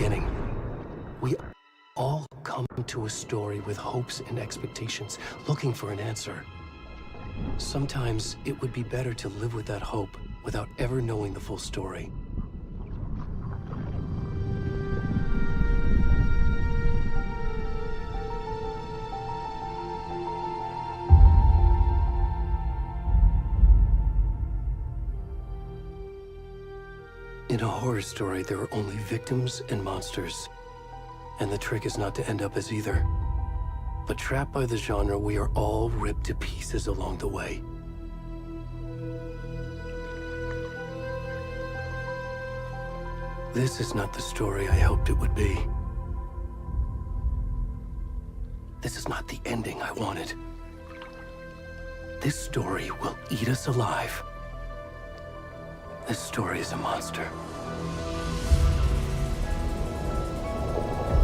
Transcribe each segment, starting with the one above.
beginning. We all come to a story with hopes and expectations, looking for an answer. Sometimes it would be better to live with that hope without ever knowing the full story. In a horror story, there are only victims and monsters. And the trick is not to end up as either. But trapped by the genre, we are all ripped to pieces along the way. This is not the story I hoped it would be. This is not the ending I wanted. This story will eat us alive. This story is a monster.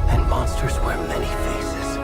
And monsters wear many faces.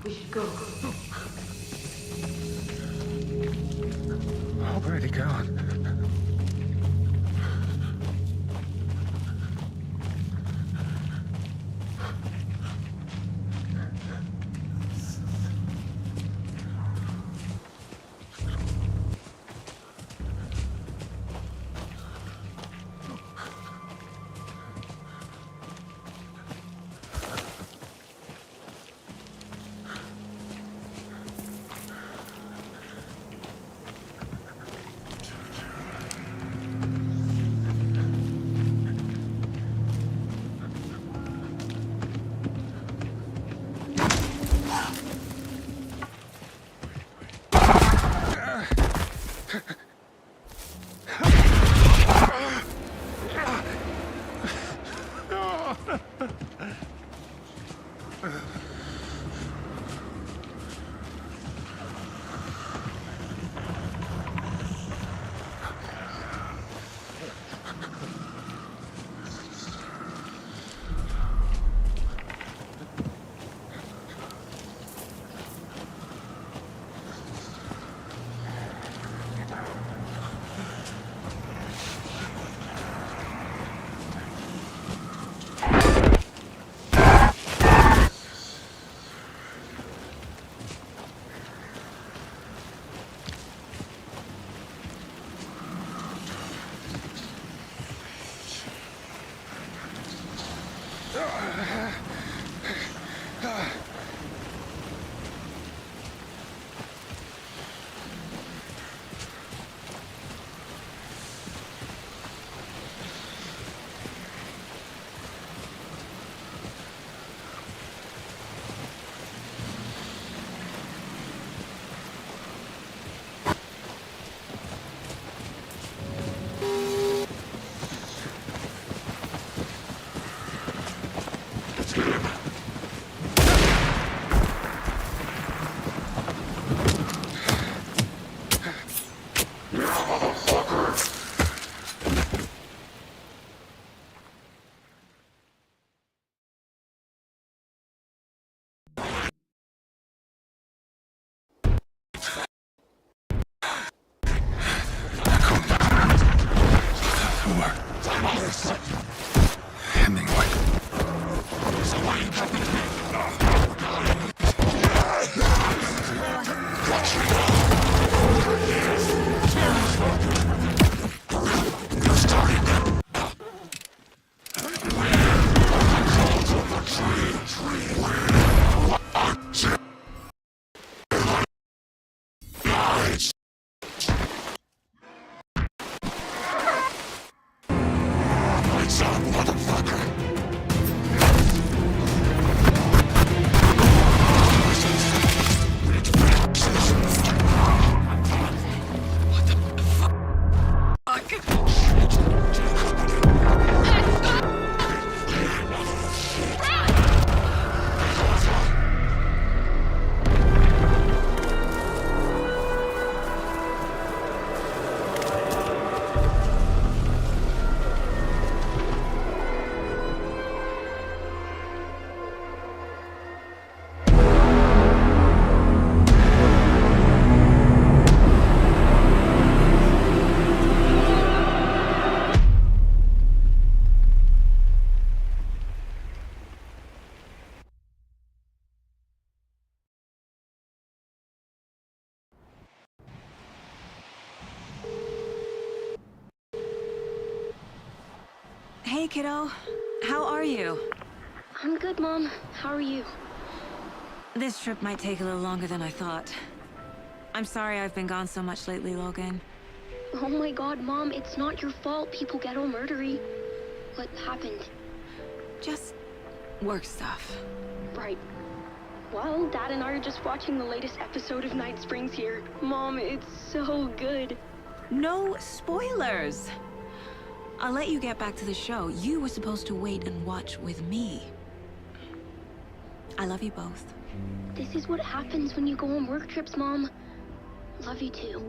We should go. Already gone. Hey, kiddo. How are you? I'm good, Mom. How are you? This trip might take a little longer than I thought. I'm sorry I've been gone so much lately, Logan. Oh my god, Mom, it's not your fault people get all murdery. What happened? Just work stuff. Right. Well, Dad and I are just watching the latest episode of Night Springs here. Mom, it's so good. No spoilers! I'll let you get back to the show. You were supposed to wait and watch with me. I love you both. This is what happens when you go on work trips, Mom. Love you too.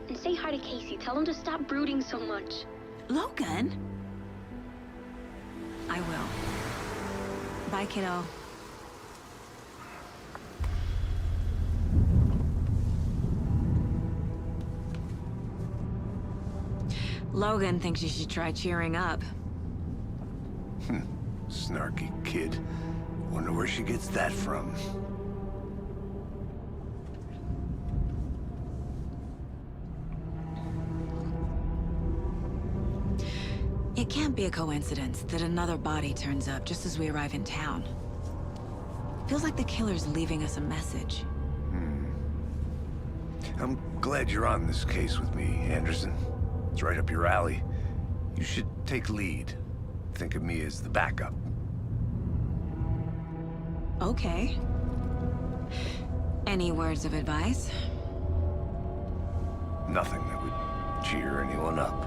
And say hi to Casey. Tell him to stop brooding so much. Logan? I will. Bye, kiddo. Logan thinks you should try cheering up. Snarky kid. Wonder where she gets that from. It can't be a coincidence that another body turns up just as we arrive in town. Feels like the killer's leaving us a message. I'm glad you're on this case with me, Anderson. It's right up your alley. You should take lead. Think of me as the backup. Okay. Any words of advice? Nothing that would cheer anyone up.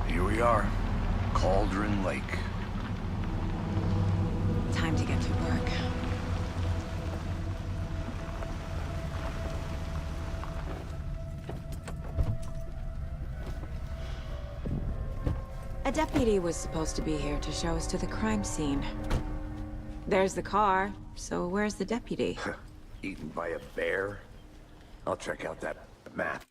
Here we are. Cauldron Lake. Time to get to work. A deputy was supposed to be here to show us to the crime scene. There's the car, so where's the deputy? Eaten by a bear? I'll check out that map.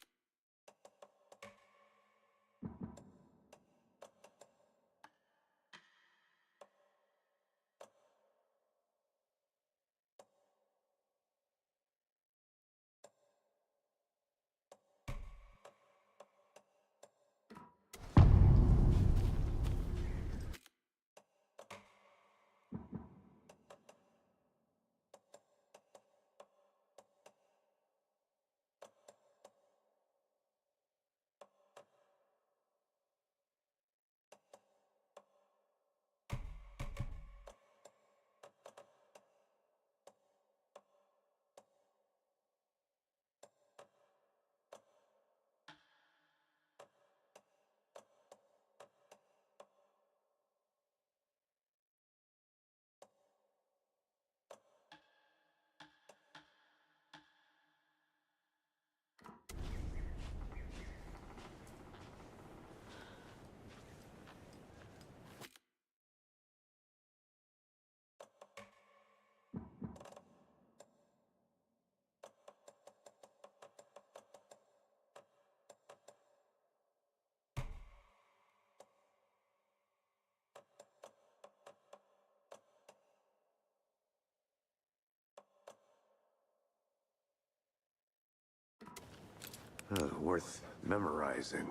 Worth memorizing.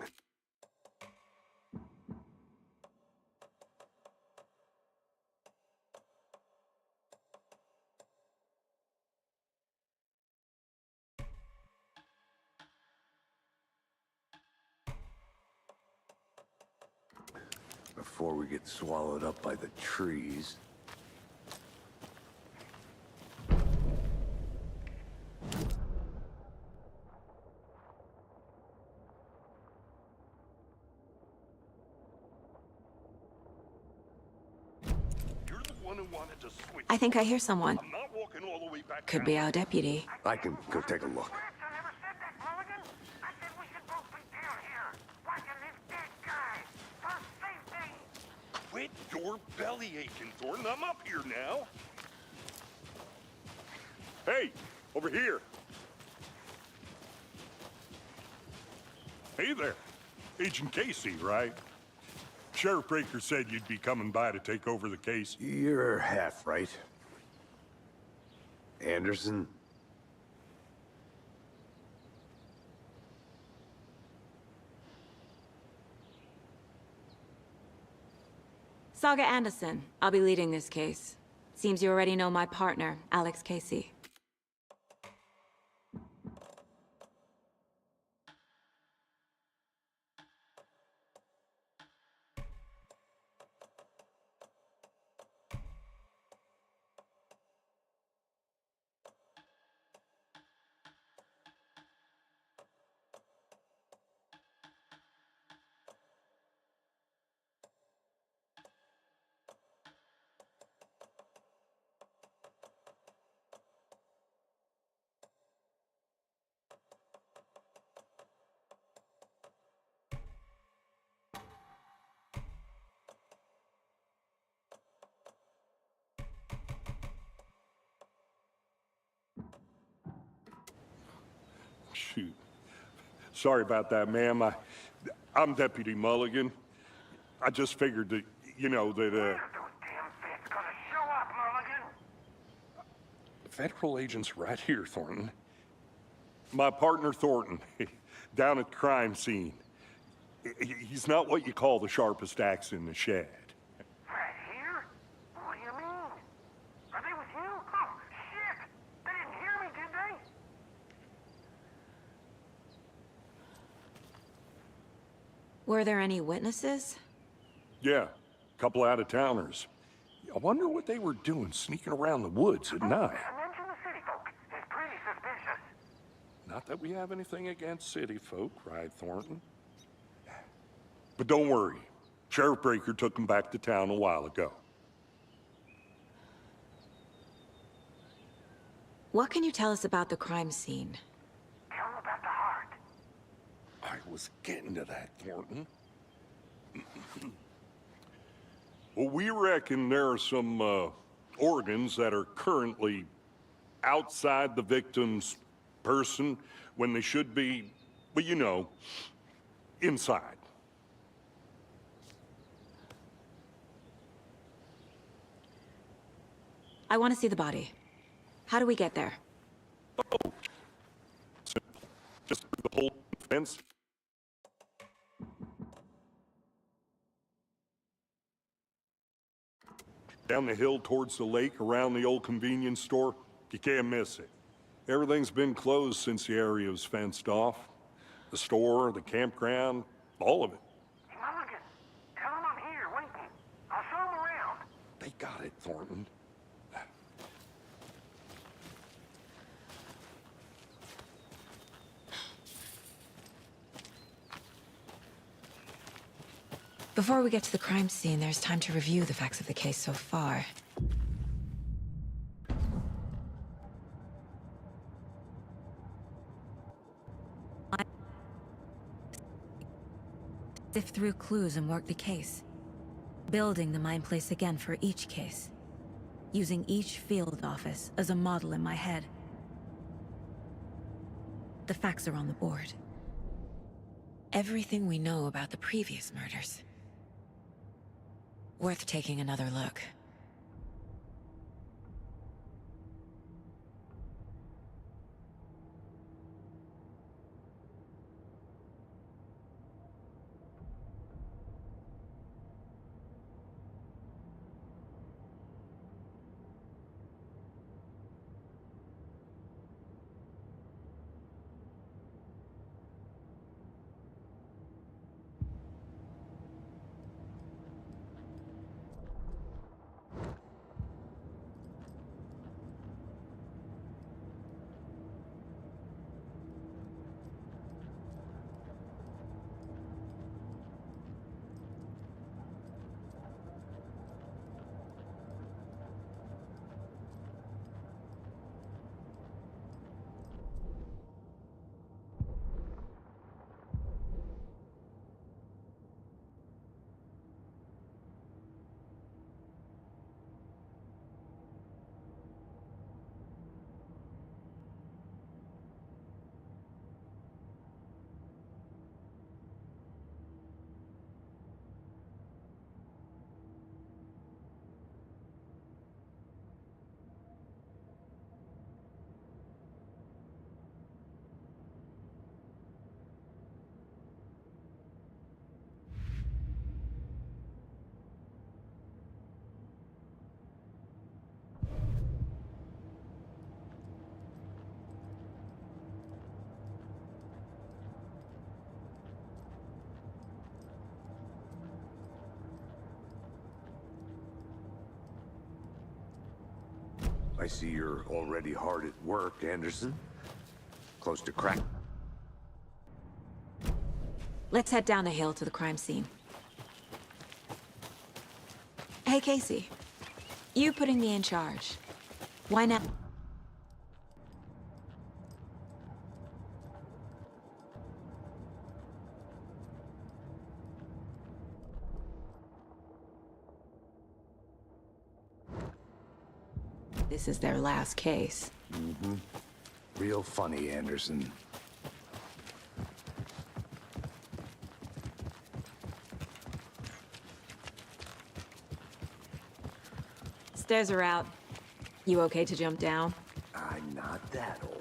Before we get swallowed up by the trees. I think I hear someone. I'm not walking all the way back. Could be our deputy. I can go take a look. Quit your belly aching, Thornton. I'm up here now. Hey, over here. Hey there. Agent Casey, right? Sheriff Breaker said you'd be coming by to take over the case. You're half right. Anderson, Saga Anderson. I'll be leading this case. Seems you already know my partner, Alex Casey. Shoot. Sorry about that, ma'am. I'm Deputy Mulligan. I just figured that, you know, that, Those damn feds gonna show up, Mulligan. federal agent's right here, Thornton. My partner, Thornton, down at the crime scene. He's not what you call the sharpest axe in the shed. Right here? What do you mean? Are they with you? Oh, shit! They didn't hear me, did they? Were there any witnesses? Yeah, a couple out-of-towners. I wonder what they were doing sneaking around the woods at night. Mention the city folk. It's pretty suspicious. Not that we have anything against city folk, right, Thornton? But don't worry. Sheriff Breaker took them back to town a while ago. What can you tell us about the crime scene? Tell them about the heart. I was getting to that, Thornton. Well, we reckon there are some organs that are currently outside the victim's person when they should be, well, you know, inside. I want to see the body. How do we get there? Oh, simple. Just through the whole fence. Down the hill towards the lake around the old convenience store. You can't miss it. Everything's been closed since the area was fenced off. The store, the campground, all of it. Hey, Mulligan, tell them I'm here, waiting. I'll show them around. They got it, Thornton. Before we get to the crime scene, there's time to review the facts of the case so far. Sift through clues and work the case. Building the mine place again for each case. Using each field office as a model in my head. The facts are on the board. Everything we know about the previous murders. Worth taking another look. I see you're already hard at work, Anderson. Close to crack. Let's head down the hill to the crime scene. Hey, Casey. You putting me in charge. Why not? This is their last case. Real funny, Anderson. Stairs are out. You okay to jump down? I'm not that old.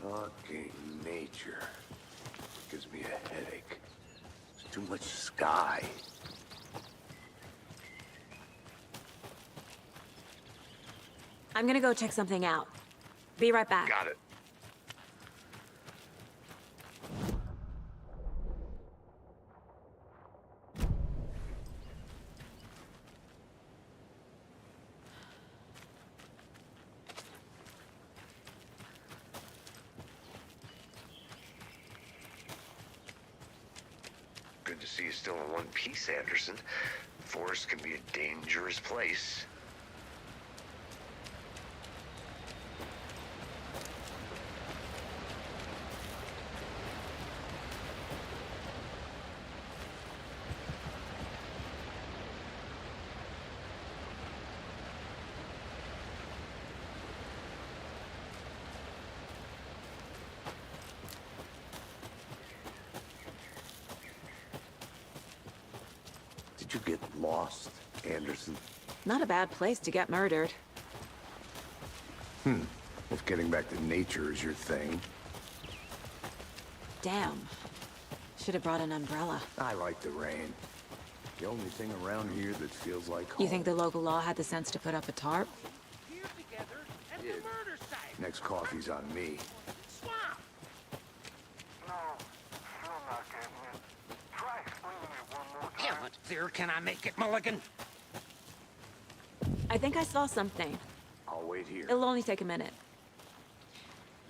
Fucking nature. Gives me a headache. There's too much sky. I'm gonna go check something out. Be right back. Got it. Good to see you still in one piece, Anderson. The forest can be a dangerous place. Did you get lost, Anderson? Not a bad place to get murdered. If getting back to nature is your thing. Damn. Should have brought an umbrella. I like the rain. The only thing around here that feels like home. You think the local law had the sense to put up a tarp? Here together at the murder site. Next coffee's on me. Swamp. No, still not getting it. Try explaining it one more time. Damn it, there, can I make it, Mulligan? I think I saw something. I'll wait here. It'll only take a minute.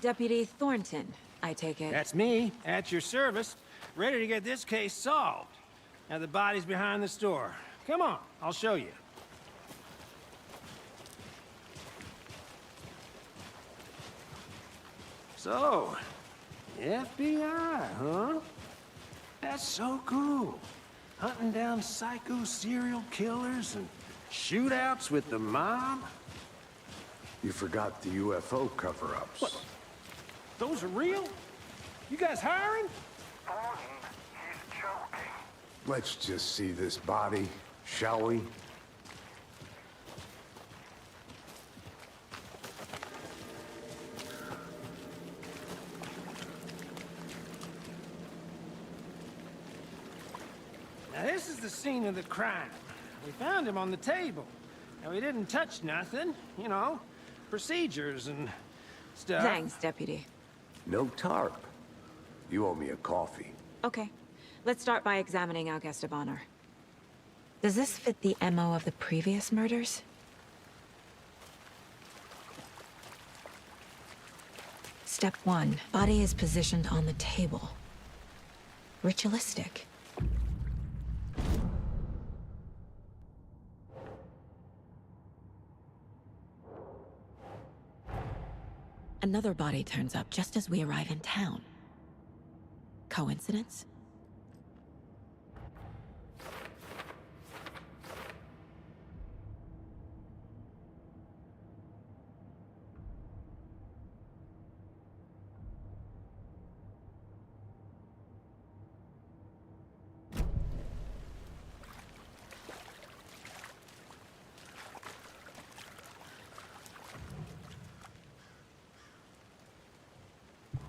Deputy Thornton, I take it. That's me, at your service, ready to get this case solved. Now the body's behind the store. Come on, I'll show you. So, FBI, huh? That's so cool. Hunting down psycho serial killers and shootouts with the mob. You forgot the UFO cover-ups. What? Those are real? You guys hiring? Thornton, he's joking. Let's just see this body, shall we? Now this is the scene of the crime. We found him on the table. Now he didn't touch nothing, you know, procedures and stuff. Thanks, Deputy. No tarp. You owe me a coffee. Okay. Let's start by examining our guest of honor. Does this fit the MO of the previous murders? Step 1. Body is positioned on the table. Ritualistic. Another body turns up just as we arrive in town. Coincidence?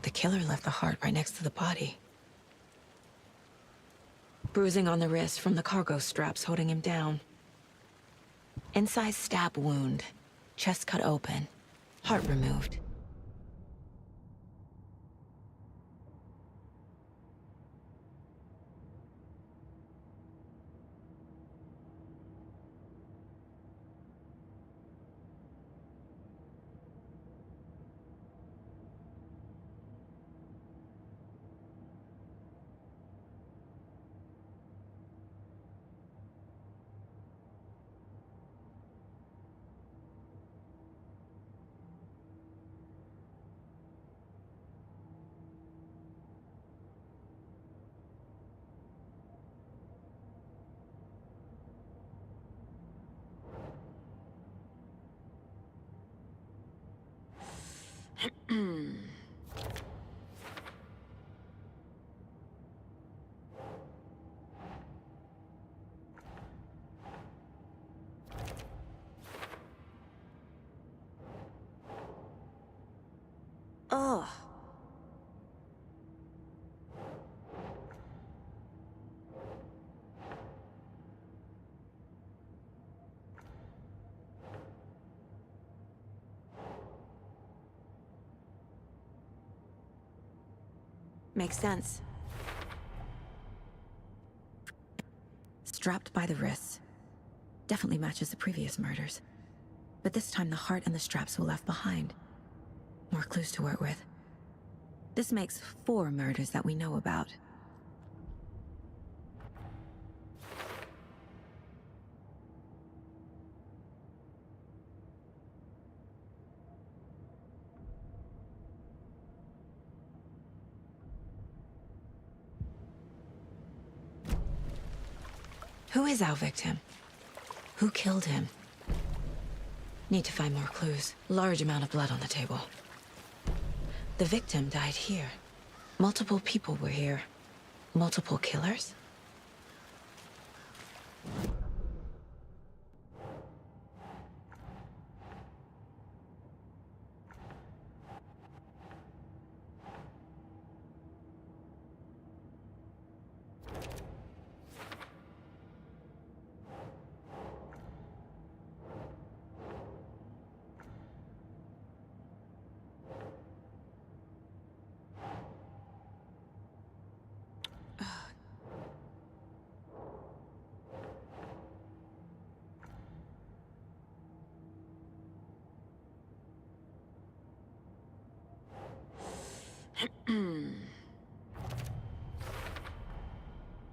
The killer left the heart right next to the body. Bruising on the wrist from the cargo straps holding him down. Incised stab wound, chest cut open. Heart removed. Ugh. Makes sense. Strapped by the wrists. Definitely matches the previous murders. But this time the heart and the straps were left behind. More clues to work with. This makes 4 murders that we know about. Who is our victim? Who killed him? Need to find more clues. Large amount of blood on the table. The victim died here. Multiple people were here. Multiple killers?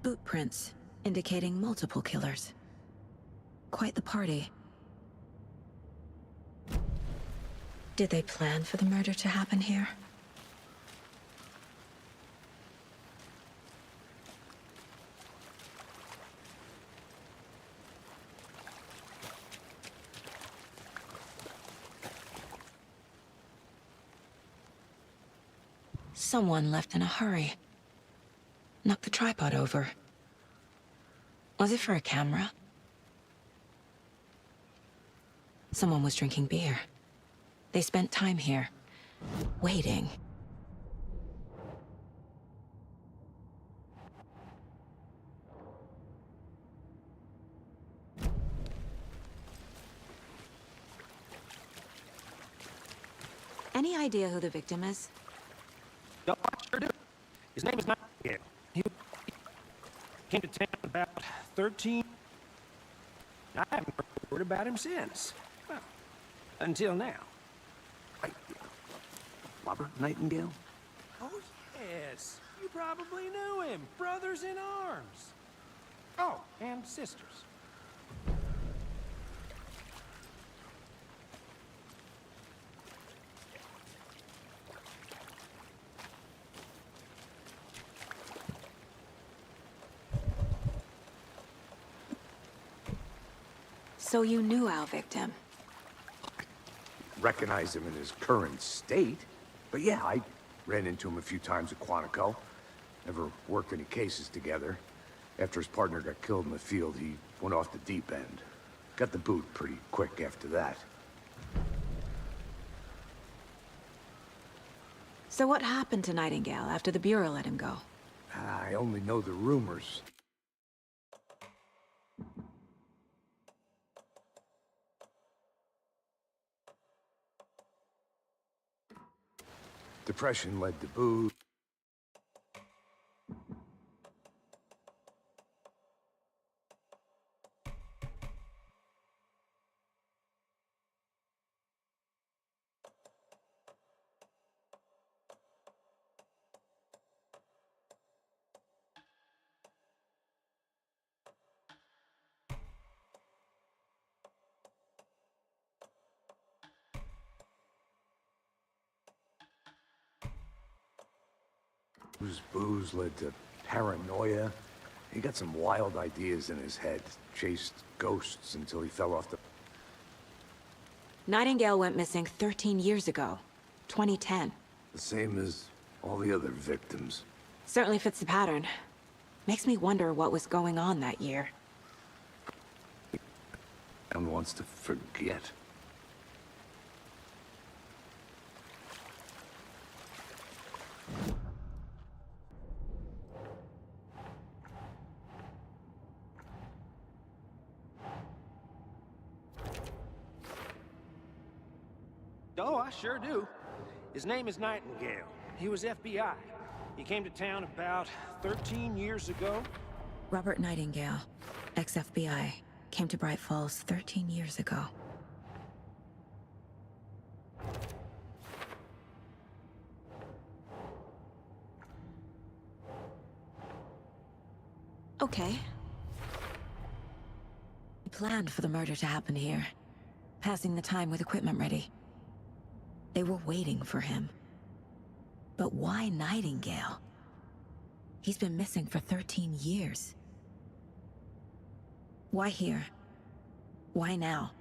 Boot prints, indicating multiple killers. Quite the party. Did they plan for the murder to happen here? Someone left in a hurry. Knocked the tripod over. Was it for a camera? Someone was drinking beer. They spent time here, waiting. Any idea who the victim is? No, I sure do. His name is Nightingale. He came to town about 13. I haven't heard a word about him since. Well, until now. Wait, Robert Nightingale? Oh, yes. You probably knew him. Brothers in arms. Oh, and sisters. So you knew our victim? Recognize him in his current state. But yeah, I ran into him a few times at Quantico. Never worked any cases together. After his partner got killed in the field, he went off the deep end. Got the boot pretty quick after that. So what happened to Nightingale after the Bureau let him go? I only know the rumors. Depression led to booze. Booze led to paranoia. He got some wild ideas in his head. Chased ghosts until he fell off the... Nightingale went missing 13 years ago. 2010. The same as all the other victims. Certainly fits the pattern. Makes me wonder what was going on that year. And wants to forget. Oh, I sure do. His name is Nightingale. He was FBI. He came to town about 13 years ago. Robert Nightingale, ex-FBI, came to Bright Falls 13 years ago. Okay. He planned for the murder to happen here, passing the time with equipment ready. They were waiting for him. But why Nightingale? He's been missing for 13 years. Why here? Why now?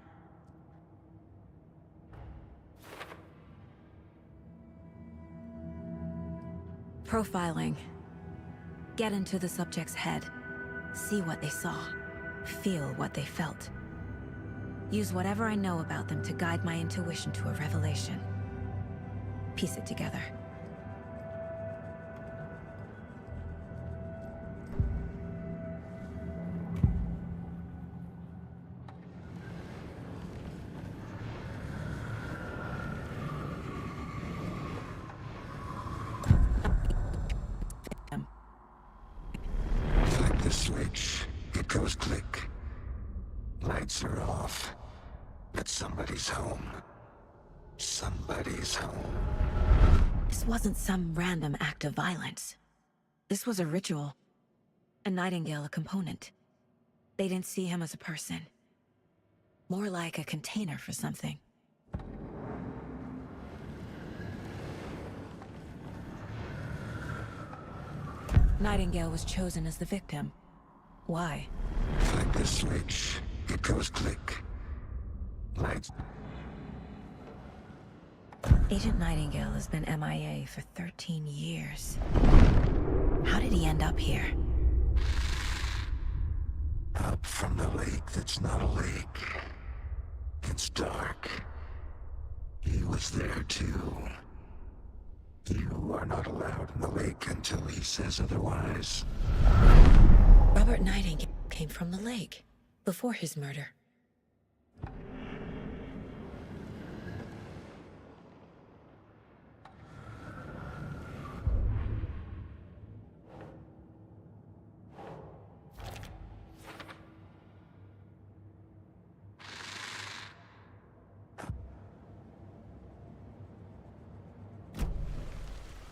Profiling. Get into the subject's head. See what they saw. Feel what they felt. Use whatever I know about them to guide my intuition to a revelation. Piece it together. Flick the switch. It goes click. Lights are off. But somebody's home. Somebody's home. This wasn't some random act of violence. This was a ritual. And Nightingale a component. They didn't see him as a person. More like a container for something. Nightingale was chosen as the victim. Why? Flick the switch. It goes click. Lights. Agent Nightingale has been MIA for 13 years. How did he end up here? Up from the lake that's not a lake. It's dark. He was there too. You are not allowed in the lake until he says otherwise. Robert Nightingale came from the lake, before his murder.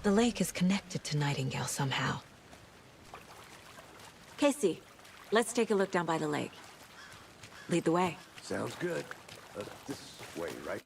The lake is connected to Nightingale somehow. Casey, let's take a look down by the lake. Lead the way. Sounds good. This way, right?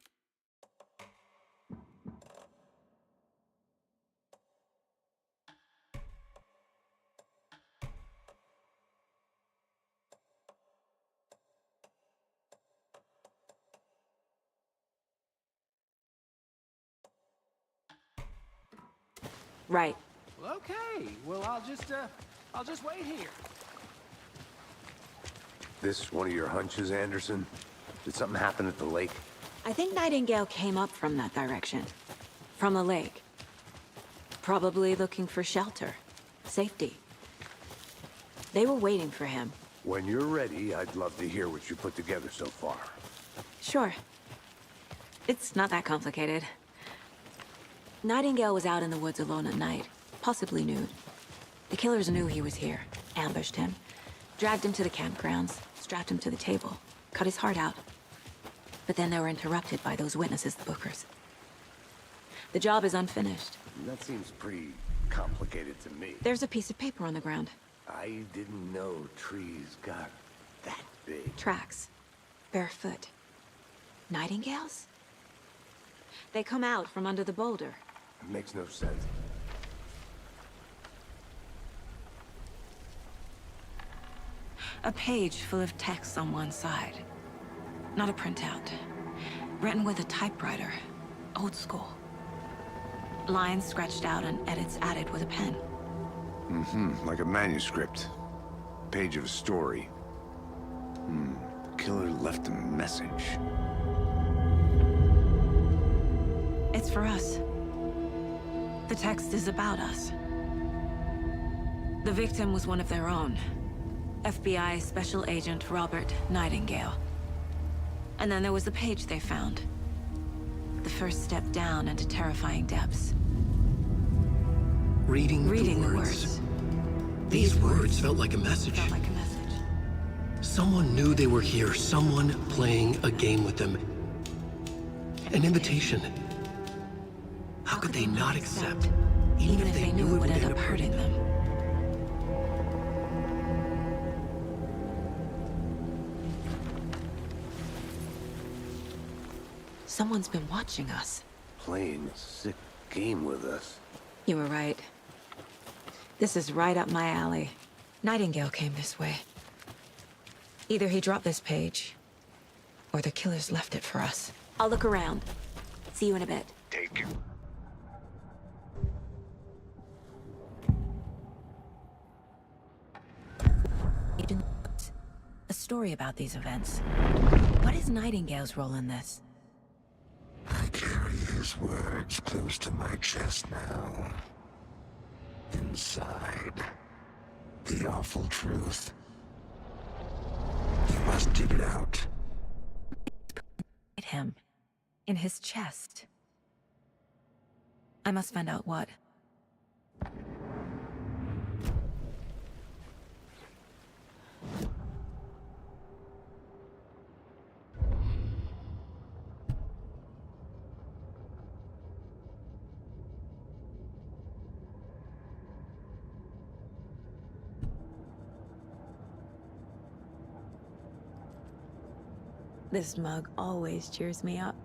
Right. Well, okay. Well, I'll just wait here. This one of your hunches, Anderson? Did something happen at the lake? I think Nightingale came up from that direction. From the lake. Probably looking for shelter. Safety. They were waiting for him. When you're ready, I'd love to hear what you put together so far. Sure. It's not that complicated. Nightingale was out in the woods alone at night, possibly nude. The killers knew he was here, ambushed him, dragged him to the campgrounds, strapped him to the table, cut his heart out. But then they were interrupted by those witnesses, the Bookers. The job is unfinished. That seems pretty complicated to me. There's a piece of paper on the ground. I didn't know trees got that big. Tracks. Barefoot. Nightingales? They come out from under the boulder. It makes no sense. A page full of text on one side. Not a printout. Written with a typewriter. Old school. Lines scratched out and edits added with a pen. Like a manuscript. Page of a story. Killer left a message. It's for us. The text is about us. The victim was one of their own. FBI Special Agent Robert Nightingale. And then there was the page they found. The first step down into terrifying depths. Reading the words. These words felt like a message. Felt like a message. Someone knew they were here, someone playing a game with them. An invitation. How could they not accept? Even if they knew it would end up hurting them. Someone's been watching us. Playing a sick game with us. You were right. This is right up my alley. Nightingale came this way. Either he dropped this page, or the killers left it for us. I'll look around. See you in a bit. Take it. A story about these events. What is Nightingale's role in this? I carry his words close to my chest now. Inside, the awful truth. You must dig it out. Him. In his chest. I must find out what. This mug always cheers me up.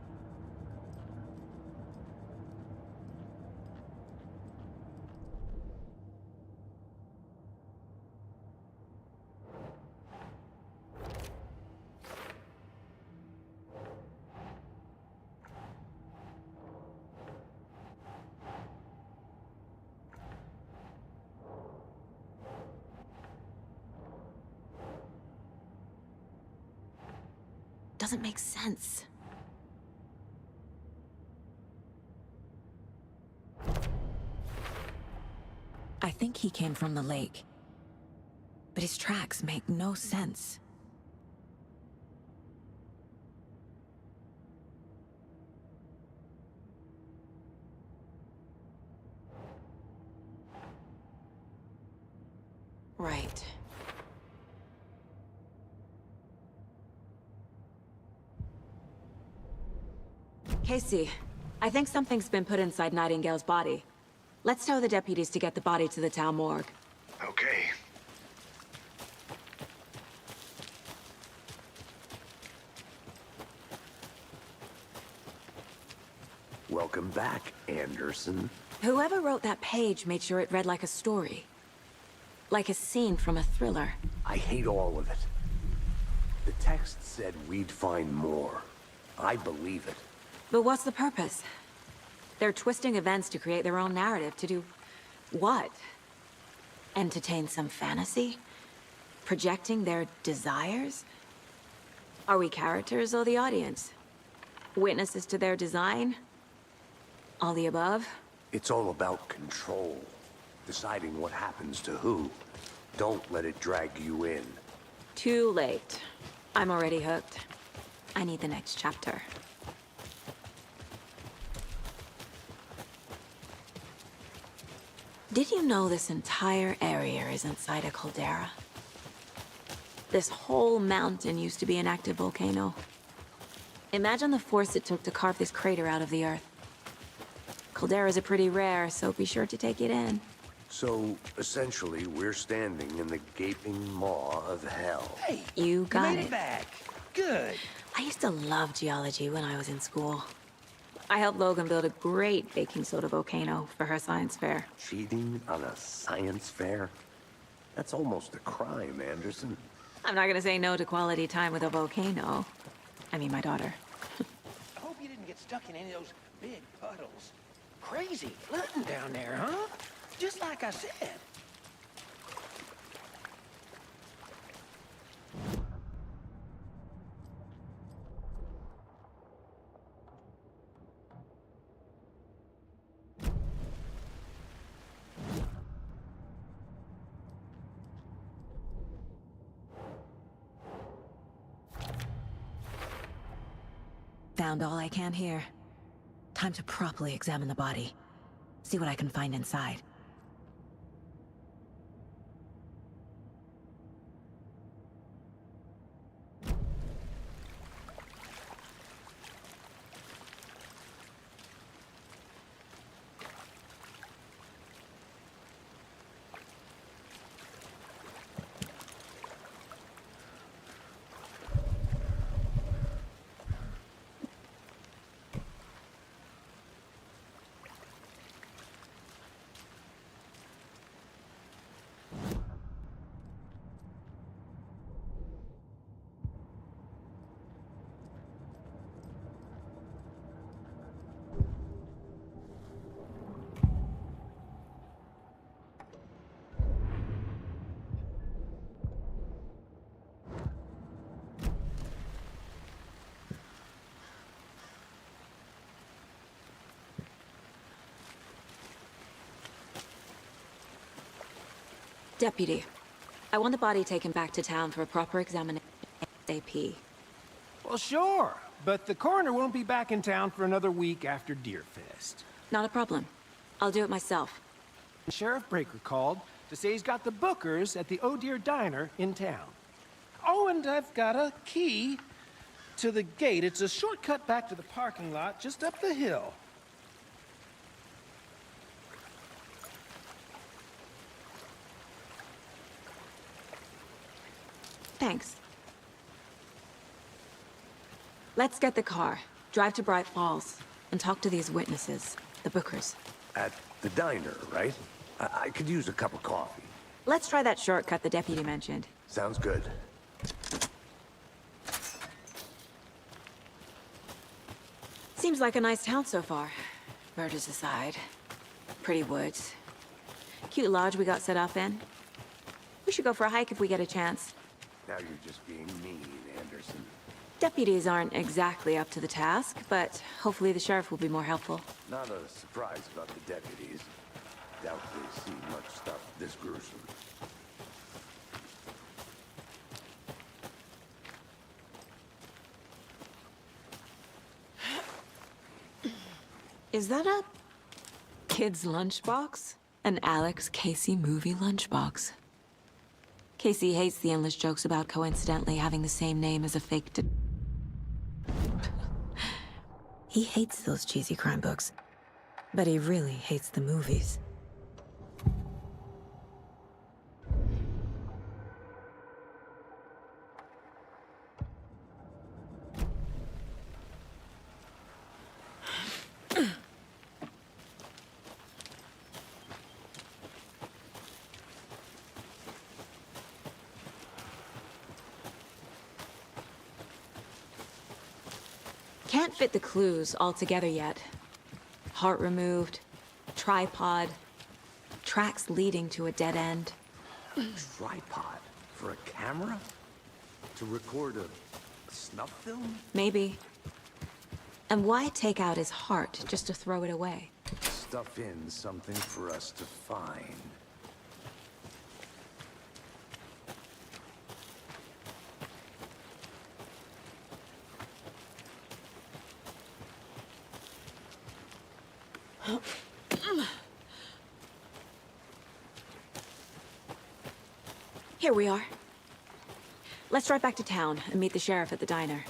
Doesn't make sense. I think he came from the lake. But his tracks make no sense. Right. Casey, I think something's been put inside Nightingale's body. Let's tell the deputies to get the body to the town morgue. Okay. Welcome back, Anderson. Whoever wrote that page made sure it read like a story. Like a scene from a thriller. I hate all of it. The text said we'd find more. I believe it. But what's the purpose? They're twisting events to create their own narrative. To do what? Entertain some fantasy? Projecting their desires? Are we characters or the audience? Witnesses to their design? All the above? It's all about control. Deciding what happens to who. Don't let it drag you in. Too late. I'm already hooked. I need the next chapter. Did you know this entire area is inside a caldera? This whole mountain used to be an active volcano. Imagine the force it took to carve this crater out of the earth. Calderas are pretty rare, so be sure to take it in. So, essentially, we're standing in the gaping maw of hell. Hey, You got made it. it back. Good. I used to love geology when I was in school. I helped Logan build a great baking soda volcano for her science fair. Cheating on a science fair? That's almost a crime, Anderson. I'm not gonna say no to quality time with a volcano. I mean, my daughter. I hope you didn't get stuck in any of those big puddles. Crazy flooding down there, huh? Just like I said. Found all I can here. Time to properly examine the body. See what I can find inside. Deputy, I want the body taken back to town for a proper examination ASAP. Well, sure. But the coroner won't be back in town for another week after Deerfest. Not a problem. I'll do it myself. Sheriff Breaker called to say he's got the Bookers at the Oh Deer Diner in town. Oh, and I've got a key to the gate. It's a shortcut back to the parking lot just up the hill. Thanks. Let's get the car, drive to Bright Falls, and talk to these witnesses, the Bookers. At the diner, right? I could use a cup of coffee. Let's try that shortcut the deputy mentioned. Sounds good. Seems like a nice town so far. Murders aside. Pretty woods. Cute lodge we got set up in. We should go for a hike if we get a chance. Now you're just being mean, Anderson. Deputies aren't exactly up to the task, but hopefully the sheriff will be more helpful. Not a surprise about the deputies. Doubt they've seen much stuff this gruesome. Is that a kid's lunchbox? An Alex Casey movie lunchbox. Casey hates the endless jokes about coincidentally having the same name as a fake He hates those cheesy crime books, but he really hates the movies. Can't fit the clues all together yet. Heart removed, tripod, tracks leading to a dead end. Tripod? For a camera? To record a snuff film? Maybe. And why take out his heart just to throw it away? Stuff in something for us to find. Here we are. Let's drive back to town and meet the sheriff at the diner.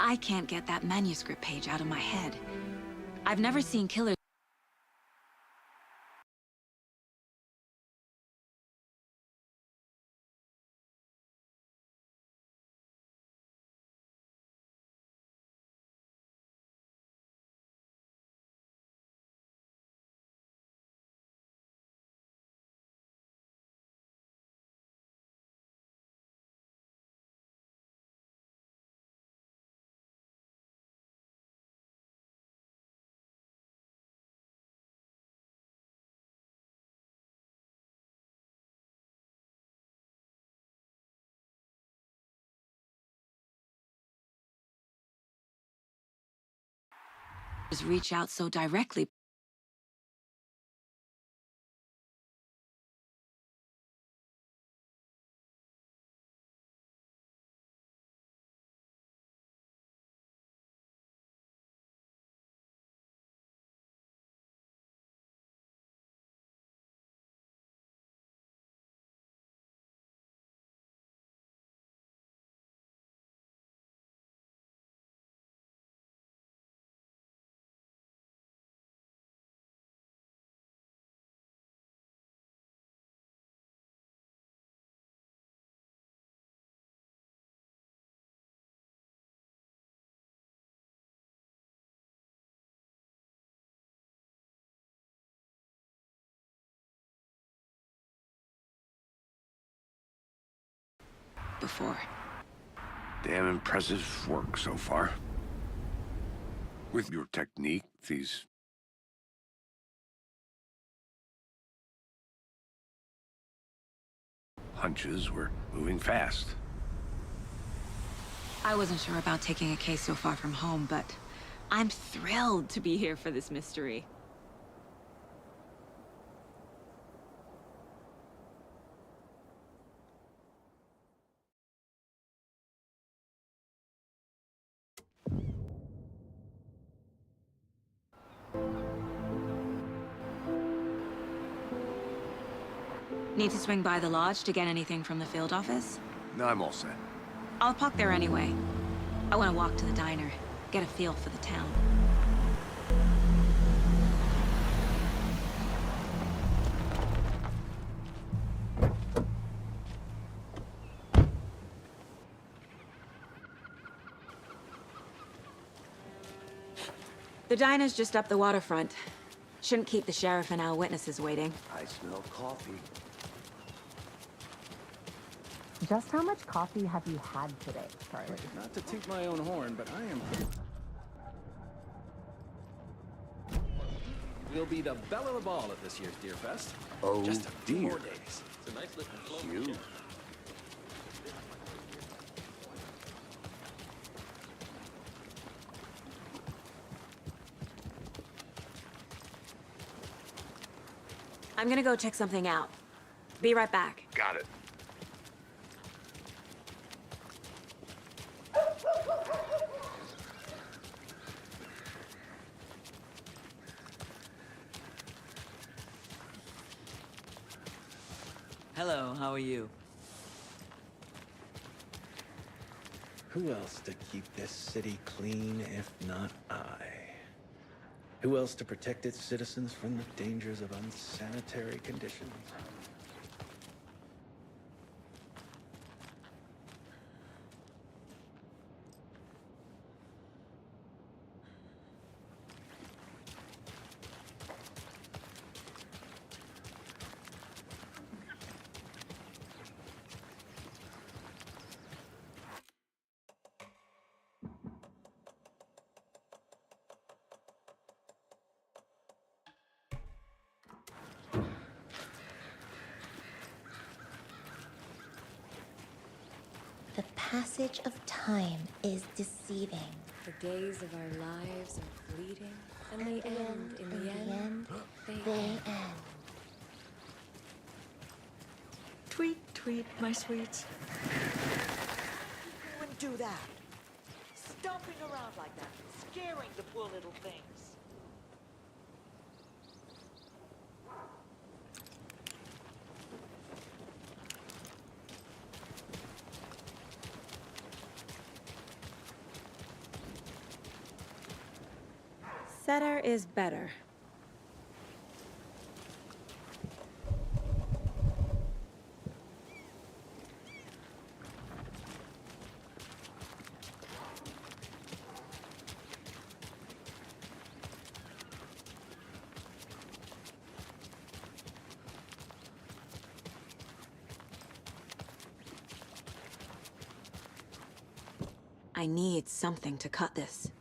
I can't get that manuscript page out of my head. I've never seen killers. Reach out so directly. Before. Damn impressive work so far. With your technique, these hunches were moving fast. I wasn't sure about taking a case so far from home, but I'm thrilled to be here for this mystery. Need to swing by the lodge to get anything from the field office? No, I'm all set. I'll park there anyway. I want to walk to the diner, get a feel for the town. The diner's just up the waterfront. Shouldn't keep the sheriff and our witnesses waiting. I smell coffee. Just how much coffee have you had today, Charlie? Not to toot my own horn, but I am... We'll be the belle of the ball at this year's Deer Fest. Oh, Just a few dear. more days. It's a nice looking float. Cute. I'm gonna go check something out. Be right back. Got it. Hello, how are you? Who else to keep this city clean if not I? Who else to protect its citizens from the dangers of unsanitary conditions? The passage of time is deceiving. The days of our lives are fleeting, and they end. In the end, they end. Tweet, tweet, my sweets. You wouldn't do that. Stomping around like that, scaring the poor little things. Better is better. I need something to cut this.